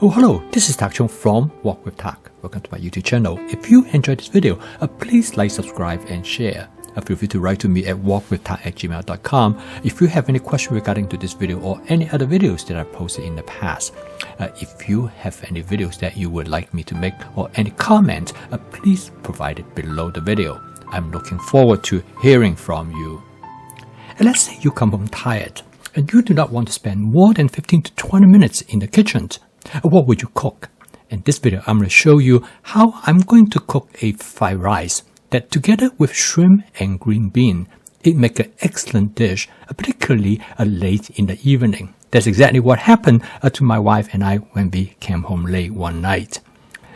Oh hello, this is Tak Chung from Wok with Tak. Welcome to my YouTube channel. If you enjoyed this video, please like, subscribe and share. Feel free to write to me at wokwithtak@gmail.com if you have any question regarding to this video or any other videos that I posted in the past. If you have any videos that you would like me to make or any comment, please provide it below the video. I'm looking forward to hearing from you. And let's say you come home tired and you do not want to spend more than 15 to 20 minutes in the kitchen. What would you cook? In this video, I'm going to show you how I'm going to cook a fried rice that together with shrimp and green bean, it makes an excellent dish, particularly late in the evening. That's exactly what happened to my wife and I when we came home late one night.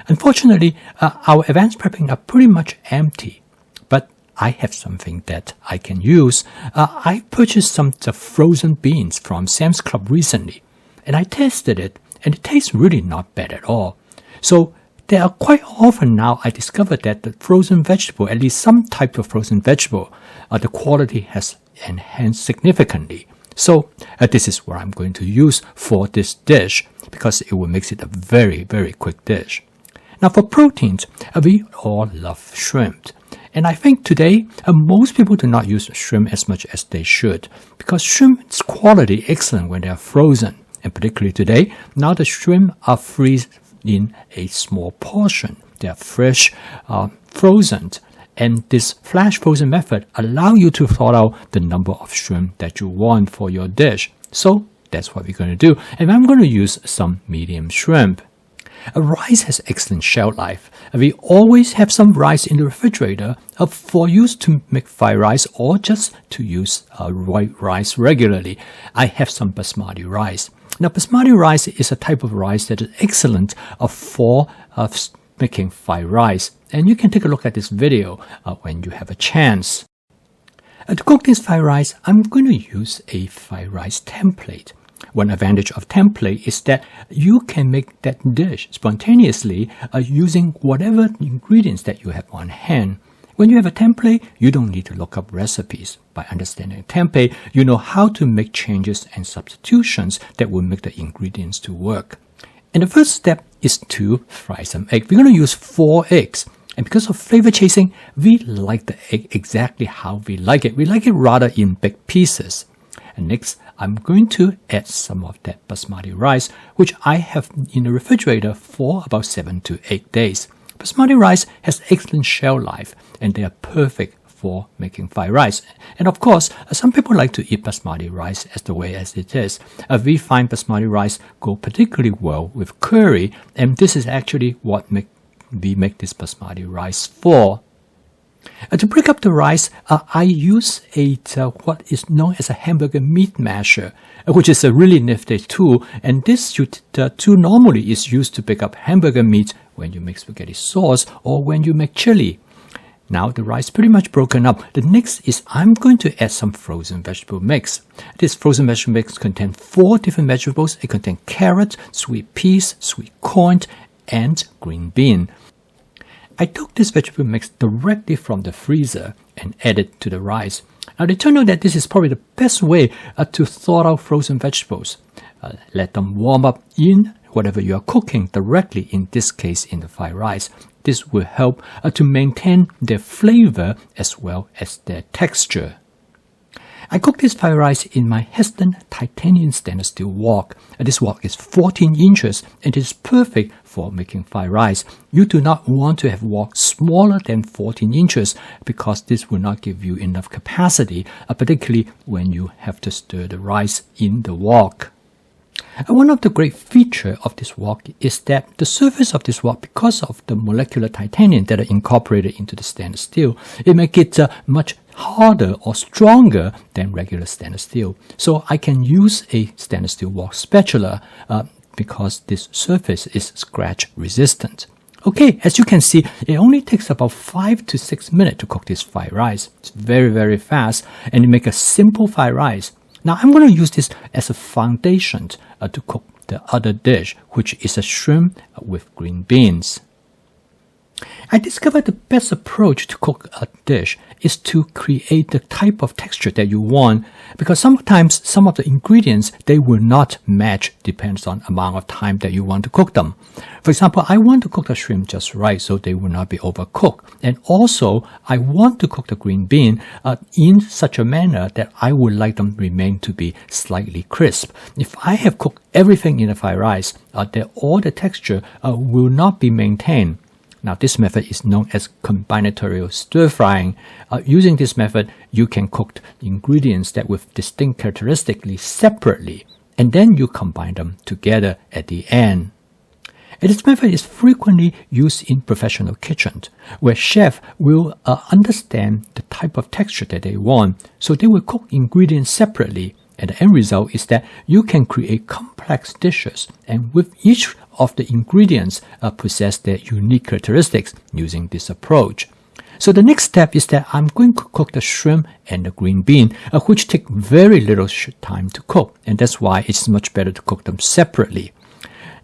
Unfortunately, our advanced prepping are pretty much empty, but I have something that I can use. I purchased some frozen beans from Sam's Club recently, and I tested it, and it tastes really not bad at all. So there are quite often now I discovered that the frozen vegetable, at least some type of frozen vegetable, the quality has enhanced significantly. So this is what I'm going to use for this dish because it will make it a very, very quick dish. Now for proteins, we all love shrimp. And I think today, most people do not use shrimp as much as they should because shrimp's quality is excellent when they are frozen. And particularly today, now the shrimp are freezed in a small portion. They are fresh, frozen. And this flash frozen method allows you to sort out the number of shrimp that you want for your dish. So that's what we're going to do. And I'm going to use some medium shrimp. Rice has excellent shelf life. We always have some rice in the refrigerator for use to make fried rice or just to use white rice regularly. I have some basmati rice. Now, basmati rice is a type of rice that is excellent for making fried rice. And you can take a look at this video when you have a chance. To cook this fried rice, I'm going to use a fried rice template. One advantage of template is that you can make that dish spontaneously using whatever ingredients that you have on hand. When you have a template, you don't need to look up recipes. By understanding a template, you know how to make changes and substitutions that will make the ingredients to work. And the first step is to fry some egg. We're going to use 4 eggs. And because of flavor chasing, we like the egg exactly how we like it. We like it rather in big pieces. And next, I'm going to add some of that basmati rice, which I have in the refrigerator for about 7 to 8 days. Basmati rice has excellent shelf life, and they are perfect for making fried rice. And of course, some people like to eat basmati rice as the way as it is. We find basmati rice go particularly well with curry, and this is actually what we make this basmati rice for. To break up the rice, I use what is known as a hamburger meat masher, which is a really nifty tool. And this tool normally is used to pick up hamburger meat when you make spaghetti sauce or when you make chili. Now the rice is pretty much broken up. The next is I'm going to add some frozen vegetable mix. This frozen vegetable mix contains 4 different vegetables. It contains carrot, sweet peas, sweet corn, and green bean. I took this vegetable mix directly from the freezer and added to the rice. Now it turned out that this is probably the best way to thaw out frozen vegetables. Let them warm up in whatever you are cooking directly, in this case in the fried rice. This will help to maintain their flavor as well as their texture. I cook this fried rice in my Hestan titanium stainless steel wok. This wok is 14 inches and it is perfect for making fried rice. You do not want to have wok smaller than 14 inches because this will not give you enough capacity, particularly when you have to stir the rice in the wok. One of the great features of this wok is that the surface of this wok, because of the molecular titanium that are incorporated into the stainless steel, it makes it much harder or stronger than regular stainless steel. So I can use a stainless steel wok spatula because this surface is scratch resistant. Okay, as you can see, it only takes about 5 to 6 minutes to cook this fried rice. It's very, very fast, and it makes a simple fried rice. Now I'm going to use this as a foundation to cook the other dish, which is a shrimp with green beans. I discovered the best approach to cook a dish is to create the type of texture that you want, because sometimes some of the ingredients, they will not match, depends on amount of time that you want to cook them. For example, I want to cook the shrimp just right so they will not be overcooked. And also, I want to cook the green bean in such a manner that I would like them remain to be slightly crisp. If I have cooked everything in the fried rice, all the texture will not be maintained. Now, this method is known as combinatorial stir-frying. Using this method, you can cook the ingredients that with distinct characteristics separately, and then you combine them together at the end. And this method is frequently used in professional kitchens, where chefs will understand the type of texture that they want, so they will cook ingredients separately. And the end result is that you can create complex dishes, and with each of the ingredients possess their unique characteristics using this approach. So the next step is that I'm going to cook the shrimp and the green bean, which take very little time to cook, and that's why it's much better to cook them separately.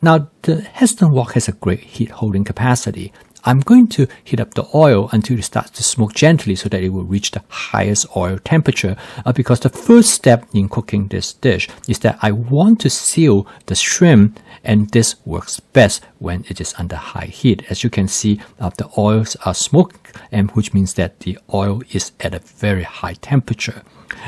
Now, the Hestan wok has a great heat holding capacity. I'm going to heat up the oil until it starts to smoke gently so that it will reach the highest oil temperature, because the first step in cooking this dish is that I want to seal the shrimp, and this works best when it is under high heat. As you can see, the oils are smoked, and which means that the oil is at a very high temperature.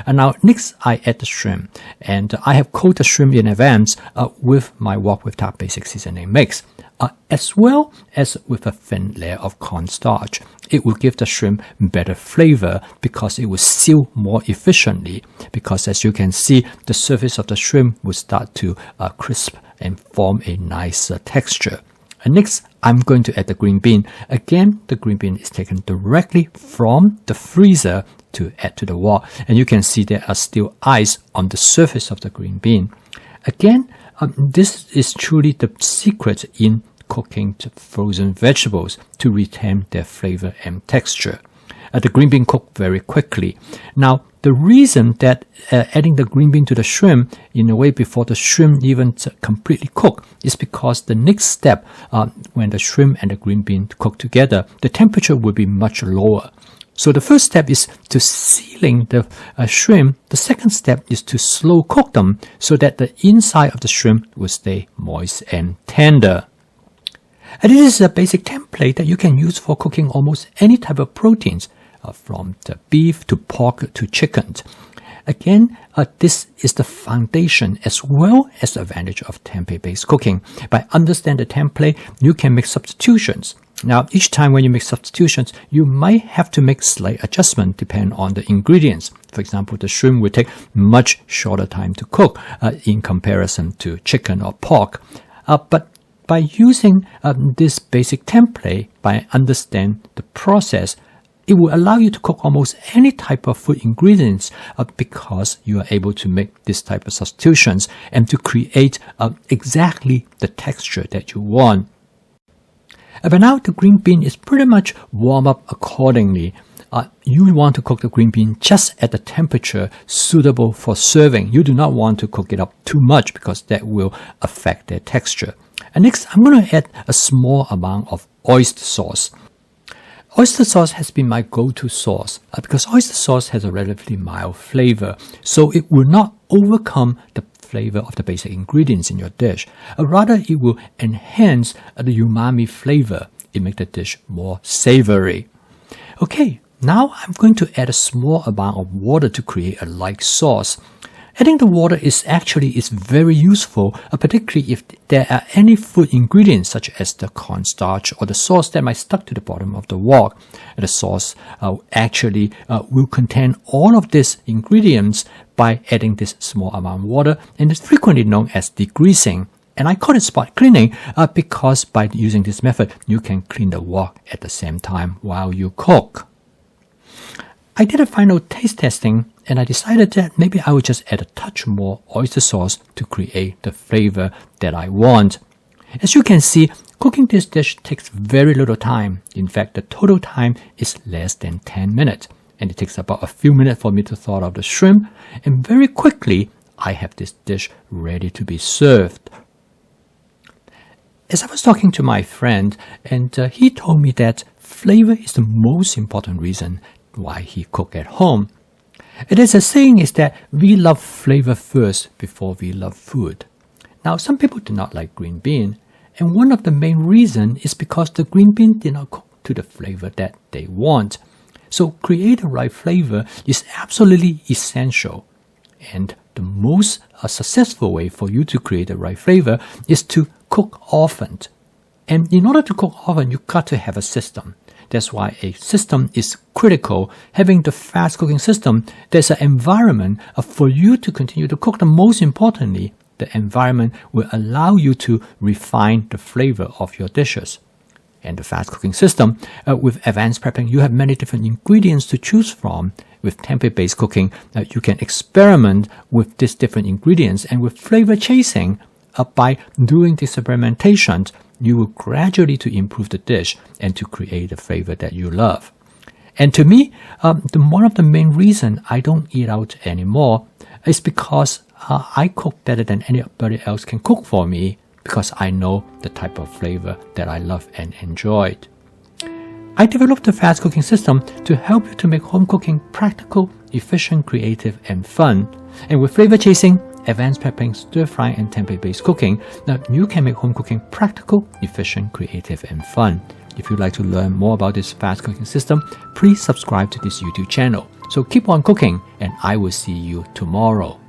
And now next I add the shrimp, and I have coated the shrimp in advance with my wok with tart basic seasoning mix, as well as with a thin layer of cornstarch. It will give the shrimp better flavor because it will seal more efficiently, because as you can see, the surface of the shrimp will start to crisp and form a nice texture. And next, I'm going to add the green bean. Again, the green bean is taken directly from the freezer to add to the wok. And you can see there are still ice on the surface of the green bean. Again, this is truly the secret in cooking frozen vegetables to retain their flavor and texture. The green bean cooked very quickly. Now, the reason that adding the green bean to the shrimp in a way before the shrimp even completely cook is because the next step, when the shrimp and the green bean cook together, the temperature will be much lower. So the first step is to sealing the shrimp. The second step is to slow cook them so that the inside of the shrimp will stay moist and tender. And this is a basic template that you can use for cooking almost any type of proteins, from the beef to pork to chicken. Again, this is the foundation as well as the advantage of tempeh-based cooking. By understanding the template, you can make substitutions. Now, each time when you make substitutions, you might have to make slight adjustment depending on the ingredients. For example, the shrimp will take much shorter time to cook in comparison to chicken or pork. But by using this basic template, by understanding the process, it will allow you to cook almost any type of food ingredients because you are able to make this type of substitutions and to create exactly the texture that you want. But now the green bean is pretty much warm up accordingly. You want to cook the green bean just at the temperature suitable for serving. You do not want to cook it up too much because that will affect their texture. And next, I'm going to add a small amount of oyster sauce. Oyster sauce has been my go-to sauce because oyster sauce has a relatively mild flavor, so it will not overcome the flavor of the basic ingredients in your dish. Rather, it will enhance the umami flavor. It makes the dish more savory. Okay, now I'm going to add a small amount of water to create a light sauce. Adding the water is very useful, particularly if there are any food ingredients such as the cornstarch or the sauce that might stuck to the bottom of the wok. The sauce will contain all of these ingredients by adding this small amount of water, and it's frequently known as degreasing. And I call it spot cleaning because by using this method, you can clean the wok at the same time while you cook. I did a final taste testing and I decided that maybe I would just add a touch more oyster sauce to create the flavor that I want. As you can see, cooking this dish takes very little time. In fact, the total time is less than 10 minutes. And it takes about a few minutes for me to thaw out the shrimp. And very quickly, I have this dish ready to be served. As I was talking to my friend, and he told me that flavor is the most important reason why he cooks at home. It is a saying is that we love flavor first before we love food. Now, some people do not like green bean, and one of the main reasons is because the green bean did not cook to the flavor that they want. So create the right flavor is absolutely essential. And the most successful way for you to create the right flavor is to cook often. And in order to cook often, you've got to have a system. That's why a system is critical. Having the fast cooking system, there's an environment for you to continue to cook. The most importantly, the environment will allow you to refine the flavor of your dishes. And the fast cooking system, with advanced prepping, you have many different ingredients to choose from. With temperature-based cooking, you can experiment with these different ingredients, and with flavor chasing, by doing this experimentation, you will gradually to improve the dish and to create a flavor that you love. And to me, one of the main reasons I don't eat out anymore is because I cook better than anybody else can cook for me, because I know the type of flavor that I love and enjoyed. I developed the fast cooking system to help you to make home cooking practical, efficient, creative, and fun. And with flavor chasing, advanced prepping, stir frying, and temperature-based cooking, now you can make home cooking practical, efficient, creative, and fun. If you'd like to learn more about this fast cooking system, please subscribe to this YouTube channel. So keep on cooking, and I will see you tomorrow.